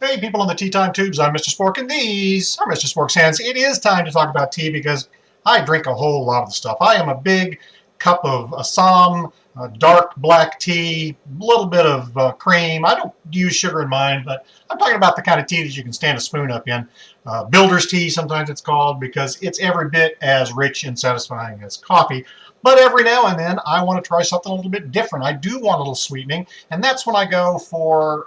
Hey people on the Tea Time Tubes, I'm Mr. Spork, and these are Mr. Spork's hands. It is time to talk about tea because I drink a whole lot of the stuff. I am a big cup of Assam, dark black tea, a little bit of cream. I don't use sugar in mine, but I'm talking about the kind of tea that you can stand a spoon up in. Builder's tea, sometimes it's called, because it's every bit as rich and satisfying as coffee. But every now and then, I want to try something a little bit different. I do want a little sweetening, and that's when I go for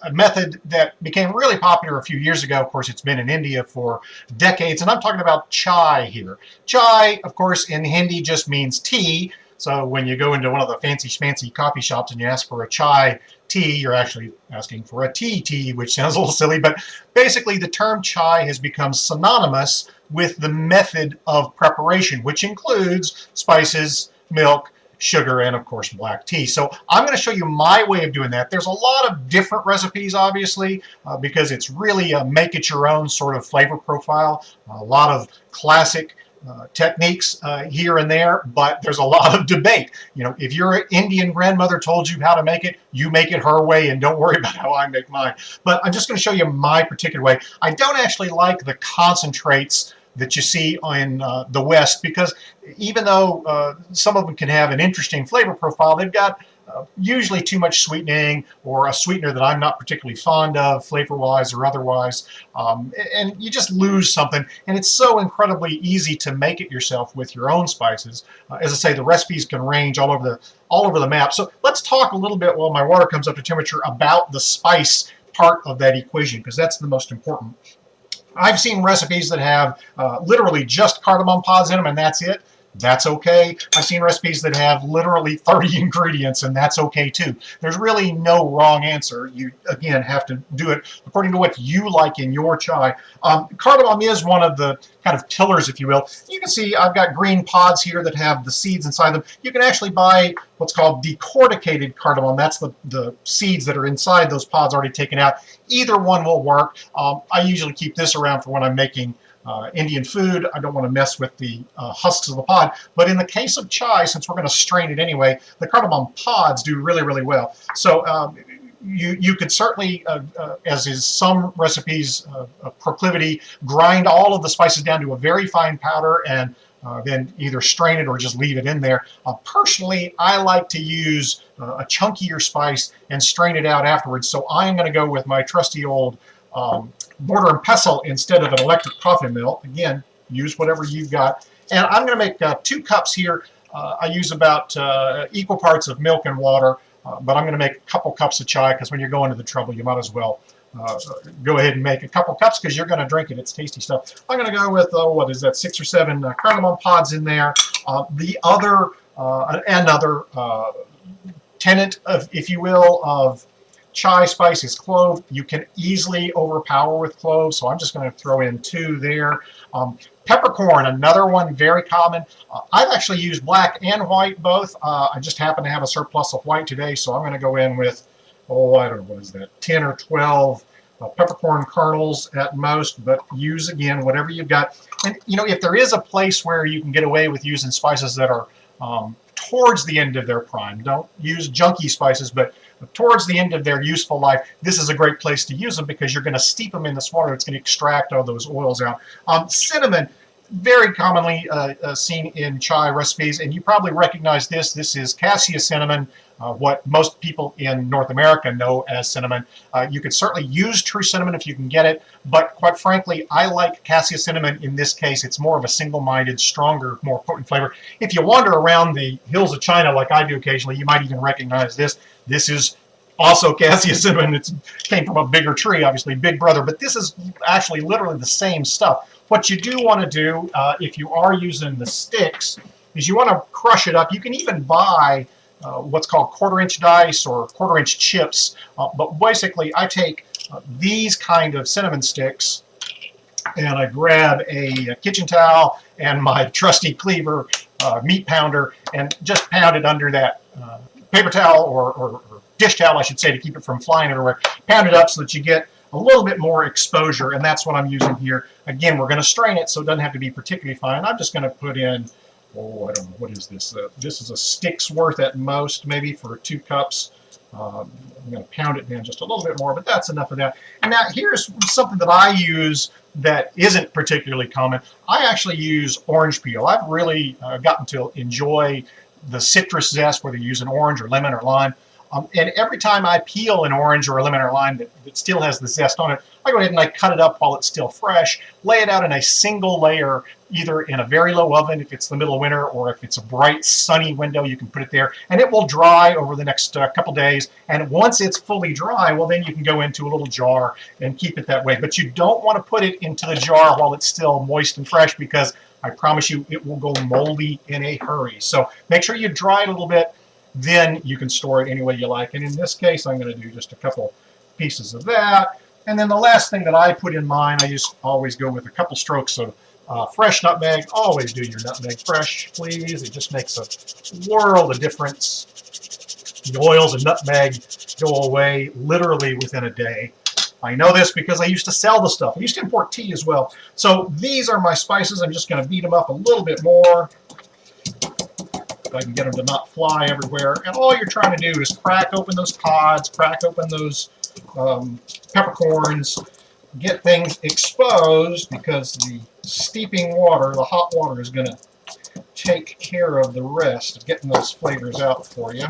a method that became really popular a few years ago. Of course, it's been in India for decades, and I'm talking about chai here. Chai, of course, in Hindi just means tea. So when you go into one of the fancy schmancy coffee shops and you ask for a chai tea, you're actually asking for a tea, which sounds a little silly, but basically the term chai has become synonymous with the method of preparation, which includes spices, milk, sugar, and of course black tea. So I'm going to show you my way of doing that. There's a lot of different recipes, obviously, because it's really a make-it-your-own sort of flavor profile. A lot of classic techniques here and there, but there's a lot of debate. You know, if your Indian grandmother told you how to make it, you make it her way and don't worry about how I make mine. But I'm just going to show you my particular way. I don't actually like the concentrates that you see in the West, because even though some of them can have an interesting flavor profile, they've got usually too much sweetening or a sweetener that I'm not particularly fond of, flavor-wise or otherwise, and you just lose something. And it's so incredibly easy to make it yourself with your own spices. As I say, the recipes can range all over the map. So let's talk a little bit while my water comes up to temperature about the spice part of that equation, because that's the most important. I've seen recipes that have literally just cardamom pods in them, and that's it. That's okay. I've seen recipes that have literally 30 ingredients, and that's okay too. There's really no wrong answer. You, again, have to do it according to what you like in your chai. Cardamom is one of the kind of pillars, if you will. You can see I've got green pods here that have the seeds inside them. You can actually buy what's called decorticated cardamom. That's the seeds that are inside those pods already taken out. Either one will work. I usually keep this around for when I'm making Indian food. I don't want to mess with the husks of the pod. But in the case of chai, since we're going to strain it anyway, the cardamom pods do really, really well. So you could certainly, as is some recipes proclivity, grind all of the spices down to a very fine powder and then either strain it or just leave it in there. Personally, I like to use a chunkier spice and strain it out afterwards. So I'm going to go with my trusty old mortar and pestle instead of an electric coffee mill. Again, use whatever you've got. And I'm going to make 2 cups here. I use about equal parts of milk and water, but I'm going to make a couple cups of chai, because when you're going to the trouble, you might as well go ahead and make a couple cups, because you're going to drink it. It's tasty stuff. I'm going to go with, what is that, 6 or 7 cardamom pods in there. The other, another tenet, of, if you will, of chai spice is clove. You can easily overpower with clove, so I'm just going to throw in 2 there. Peppercorn, another one, very common. I've actually used black and white both. I just happen to have a surplus of white today, so I'm going to go in with, I don't know, what is that, 10 or 12 peppercorn kernels at most, but use, again, whatever you've got. And, you know, if there is a place where you can get away with using spices that are towards the end of their prime, don't use junky spices, but towards the end of their useful life, this is a great place to use them, because you're going to steep them in this water. It's going to extract all those oils out. Cinnamon, very commonly seen in chai recipes, and you probably recognize this. This is Cassia Cinnamon, what most people in North America know as cinnamon. You could certainly use true cinnamon if you can get it, but quite frankly, I like Cassia Cinnamon in this case. It's more of a single-minded, stronger, more potent flavor. If you wander around the hills of China like I do occasionally, you might even recognize this. This is also Cassia Cinnamon. It came from a bigger tree, obviously, Big Brother, but this is actually literally the same stuff. What you do want to do, if you are using the sticks, is you want to crush it up. You can even buy what's called quarter-inch dice or quarter-inch chips, but basically I take these kind of cinnamon sticks, and I grab a kitchen towel and my trusty cleaver meat pounder and just pound it under that paper towel or dish towel, I should say, to keep it from flying everywhere. Pound it up so that you get a little bit more exposure, and that's what I'm using here. Again, we're going to strain it, so it doesn't have to be particularly fine. I'm just going to put in, I don't know, what is this? This is a stick's worth at most, maybe, for 2 cups. I'm going to pound it down just a little bit more, but that's enough of that. And now here's something that I use that isn't particularly common. I actually use orange peel. I've really gotten to enjoy the citrus zest, whether you use an orange or lemon or lime. And every time I peel an orange or a lemon or lime that still has the zest on it, I go ahead and I cut it up while it's still fresh, lay it out in a single layer, either in a very low oven if it's the middle of winter, or if it's a bright sunny window, you can put it there, and it will dry over the next couple days. And once it's fully dry, well, then you can go into a little jar and keep it that way. But you don't want to put it into the jar while it's still moist and fresh, because I promise you it will go moldy in a hurry. So make sure you dry it a little bit, then you can store it any way you like. And in this case, I'm going to do just a couple pieces of that. And then the last thing that I put in mine, I just always go with a couple strokes of fresh nutmeg. Always do your nutmeg fresh, please. It just makes a world of difference. The oils of nutmeg go away literally within a day. I know this because I used to sell the stuff. I used to import tea as well. So these are my spices. I'm just going to beat them up a little bit more. If I can get them to not fly everywhere. And all you're trying to do is crack open those pods, crack open those peppercorns, get things exposed, because the steeping water, the hot water, is going to take care of the rest of getting those flavors out for you.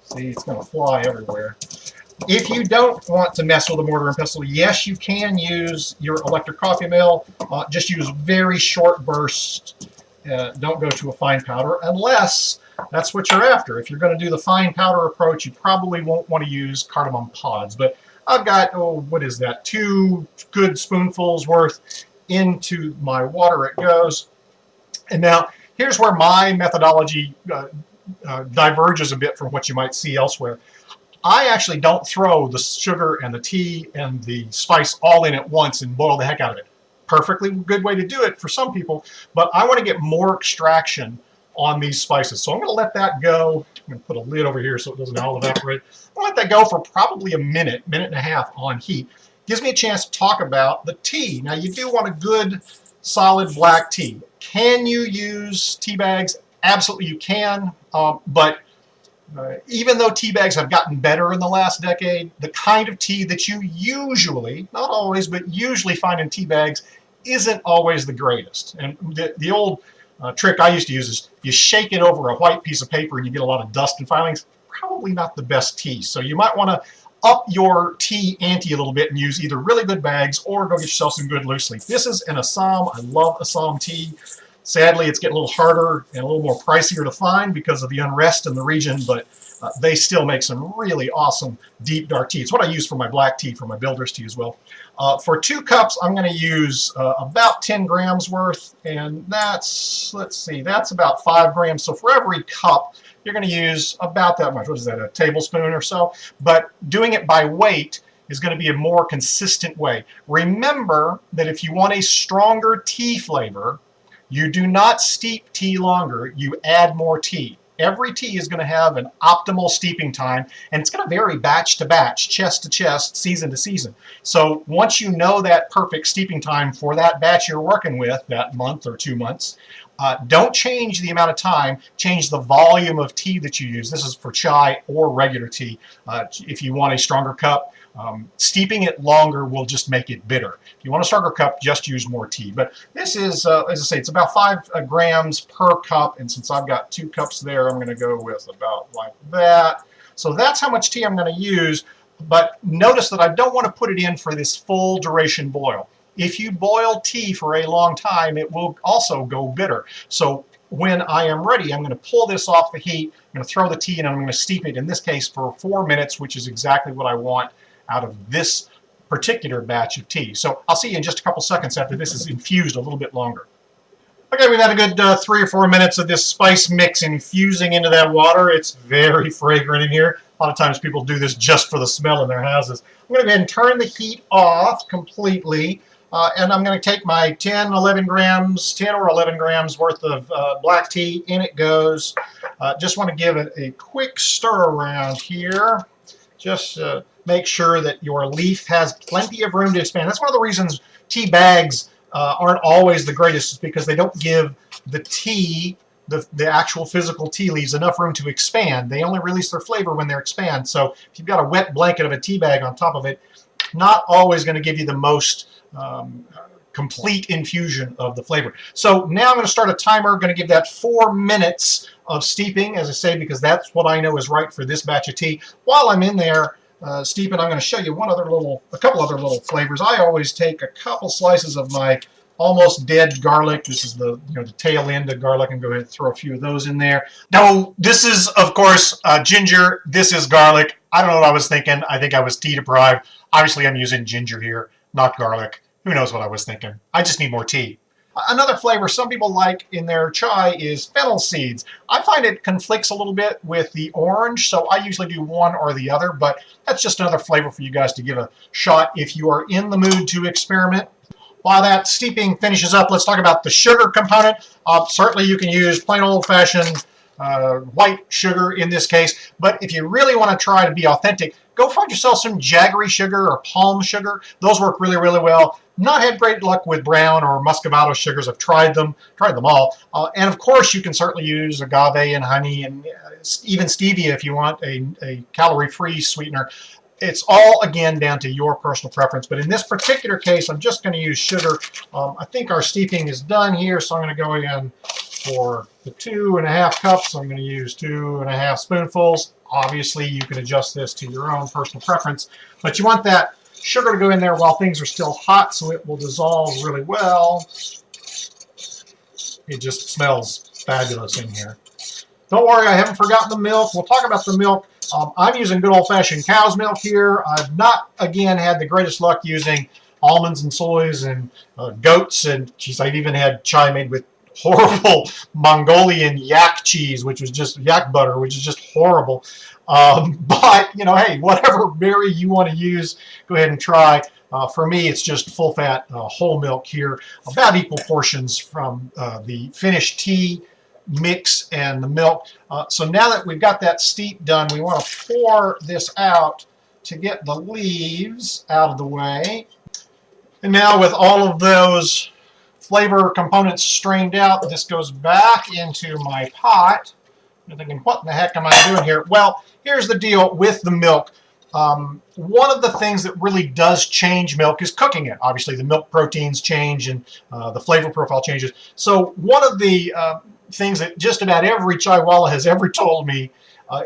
See, it's going to fly everywhere. If you don't want to mess with a mortar and pestle, yes, you can use your electric coffee mill. Just use very short bursts. Don't go to a fine powder unless that's what you're after. If you're going to do the fine powder approach, you probably won't want to use cardamom pods. But I've got, oh, what is that, 2 good spoonfuls worth into my water it goes. And now here's where my methodology diverges a bit from what you might see elsewhere. I actually don't throw the sugar and the tea and the spice all in at once and boil the heck out of it. Perfectly good way to do it for some people, but I want to get more extraction on these spices. So I'm going to let that go. I'm going to put a lid over here so it doesn't all evaporate. I'm going to let that go for probably a minute, minute and a half on heat. Gives me a chance to talk about the tea. Now, you do want a good, solid black tea. Can you use tea bags? Absolutely you can, but even though tea bags have gotten better in the last decade, the kind of tea that you usually, not always, but usually find in tea bags isn't always the greatest. And the old trick I used to use is you shake it over a white piece of paper and you get a lot of dust and filings. Probably not the best tea. So you might want to up your tea ante a little bit and use either really good bags or go get yourself some good loose leaf. This is an Assam. I love Assam tea. Sadly, it's getting a little harder and a little more pricier to find because of the unrest in the region, but they still make some really awesome deep dark tea. It's what I use for my black tea, for my builder's tea as well. For 2 cups, I'm going to use about 10 grams worth, and that's, let's see, that's about 5 grams. So for every cup, you're going to use about that much. What is that, a tablespoon or so? But doing it by weight is going to be a more consistent way. Remember that if you want a stronger tea flavor, you do not steep tea longer, you add more tea. Every tea is going to have an optimal steeping time, and it's going to vary batch to batch, chest to chest, season to season. So once you know that perfect steeping time for that batch you're working with, that month or 2 months, don't change the amount of time, change the volume of tea that you use. This is for chai or regular tea. If you want a stronger cup, steeping it longer will just make it bitter. If you want a stronger cup, just use more tea. But this is, as I say, it's about 5 grams per cup, and since I've got 2 cups there, I'm going to go with about like that. So that's how much tea I'm going to use, but notice that I don't want to put it in for this full duration boil. If you boil tea for a long time, it will also go bitter. So when I am ready, I'm going to pull this off the heat, I'm going to throw the tea in, and I'm going to steep it, in this case, for 4 minutes, which is exactly what I want out of this particular batch of tea. So I'll see you in just a couple seconds after this is infused a little bit longer. Okay, we've had a good 3 or 4 minutes of this spice mix infusing into that water. It's very fragrant in here. A lot of times people do this just for the smell in their houses. I'm going to go ahead and turn the heat off completely. And I'm going to take my 10 or 11 grams worth of black tea. In it goes. Just want to give it a quick stir around here. Just make sure that your leaf has plenty of room to expand. That's one of the reasons tea bags aren't always the greatest, is because they don't give the tea the actual physical tea leaves enough room to expand. They only release their flavor when they expand. So if you've got a wet blanket of a tea bag on top of it, not always going to give you the most complete infusion of the flavor. So now I'm going to start a timer. I'm going to give that 4 minutes of steeping, as I say, because that's what I know is right for this batch of tea. While I'm in there steeping, I'm going to show you a couple other little flavors. I always take a couple slices of my almost dead garlic. This is the the tail end of garlic, and go ahead and throw a few of those in there. Now, this is, of course, ginger. This is garlic. I don't know what I was thinking. I think I was tea deprived. Obviously, I'm using ginger here, not garlic. Who knows what I was thinking? I just need more tea. Another flavor some people like in their chai is fennel seeds. I find it conflicts a little bit with the orange, so I usually do one or the other, but that's just another flavor for you guys to give a shot if you are in the mood to experiment. While that steeping finishes up, let's talk about the sugar component. Certainly you can use plain old-fashioned white sugar in this case, but if you really want to try to be authentic, go find yourself some jaggery sugar or palm sugar. Those work really, really well. Not had great luck with brown or muscovado sugars. I've tried them all. And of course, you can certainly use agave and honey and even stevia if you want a calorie-free sweetener. It's all, again, down to your personal preference. But in this particular case, I'm just going to use sugar. I think our steeping is done here, so I'm going to go in for the 2.5 cups. I'm going to use 2.5 spoonfuls. Obviously, you can adjust this to your own personal preference. But you want that sugar to go in there while things are still hot, so it will dissolve really well. It just smells fabulous in here. Don't worry, I haven't forgotten the milk. We'll talk about the milk. I'm using good old-fashioned cow's milk here. I've not, again, had the greatest luck using almonds and soys and goats. And geez, I've even had chai made with horrible Mongolian yak cheese, which was just yak butter, which is just horrible. But, hey, whatever berry you want to use, go ahead and try. For me, it's just full-fat whole milk here, about equal portions from the finished tea mix and the milk. So now that we've got that steep done, we want to pour this out to get the leaves out of the way. And now with all of those flavor components strained out, this goes back into my pot. You're thinking, what in the heck am I doing here? Well, here's the deal with the milk. One of the things that really does change milk is cooking it. Obviously, the milk proteins change and the flavor profile changes. So one of the things that just about every chaiwala has ever told me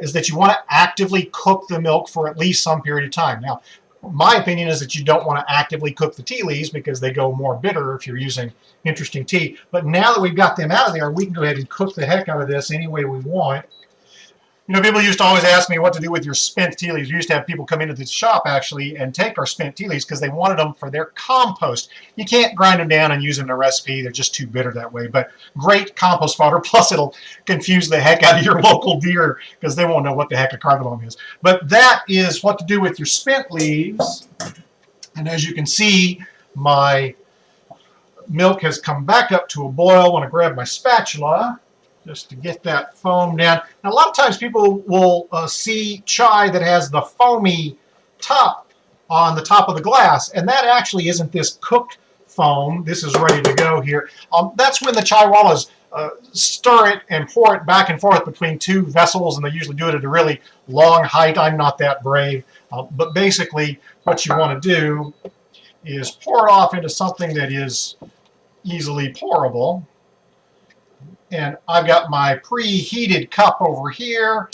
is that you want to actively cook the milk for at least some period of time. Now, my opinion is that you don't want to actively cook the tea leaves because they go more bitter if you're using interesting tea. But now that we've got them out of there, we can go ahead and cook the heck out of this any way we want. People used to always ask me what to do with your spent tea leaves. We used to have people come into the shop, actually, and take our spent tea leaves because they wanted them for their compost. You can't grind them down and use them in a recipe. They're just too bitter that way. But great compost fodder. Plus, it'll confuse the heck out of your local deer because they won't know what the heck a cardamom is. But that is what to do with your spent leaves. And as you can see, my milk has come back up to a boil. I want to grab my spatula just to get that foam down. Now, a lot of times people will see chai that has the foamy top on the top of the glass, and that actually isn't this cooked foam. This is ready to go here. That's when the chaiwalas stir it and pour it back and forth between two vessels, and they usually do it at a really long height. I'm not that brave, but basically what you want to do is pour it off into something that is easily pourable. And I've got my preheated cup over here.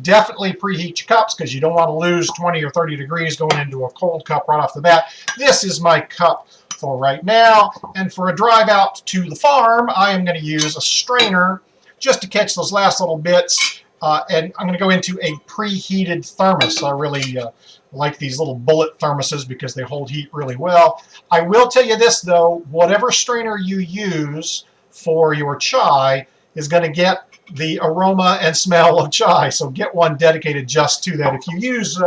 Definitely preheat your cups because you don't want to lose 20 or 30 degrees going into a cold cup right off the bat. This is my cup for right now. And for a drive out to the farm, I am going to use a strainer just to catch those last little bits. And I'm going to go into a preheated thermos. I really like these little bullet thermoses because they hold heat really well. I will tell you this, though. Whatever strainer you use for your chai is going to get the aroma and smell of chai. So get one dedicated just to that. If you use,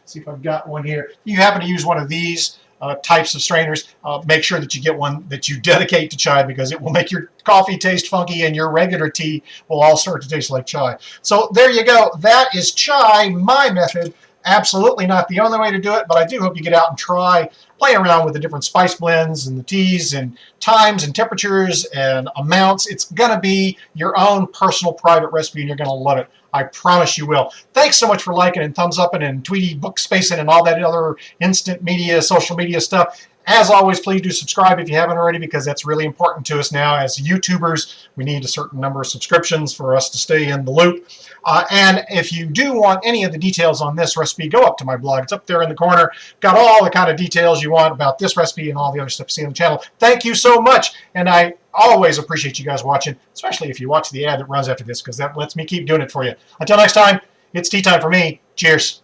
see if I've got one here. If you happen to use one of these types of strainers, make sure that you get one that you dedicate to chai because it will make your coffee taste funky and your regular tea will all start to taste like chai. So there you go. That is chai, my method, absolutely not the only way to do it, but I do hope you get out and try play around with the different spice blends and the teas and times and temperatures and amounts. It's going to be your own personal private recipe, and you're going to love it. I promise you will. Thanks so much for liking and thumbs upping and tweety book spacing and all that other instant media, social media stuff. As always, please do subscribe if you haven't already, because that's really important to us now as YouTubers. We need a certain number of subscriptions for us to stay in the loop. And if you do want any of the details on this recipe, go up to my blog. It's up there in the corner. Got all the kind of details you want about this recipe and all the other stuff you see on the channel. Thank you so much. And I always appreciate you guys watching, especially if you watch the ad that runs after this, because that lets me keep doing it for you. Until next time, it's tea time for me. Cheers.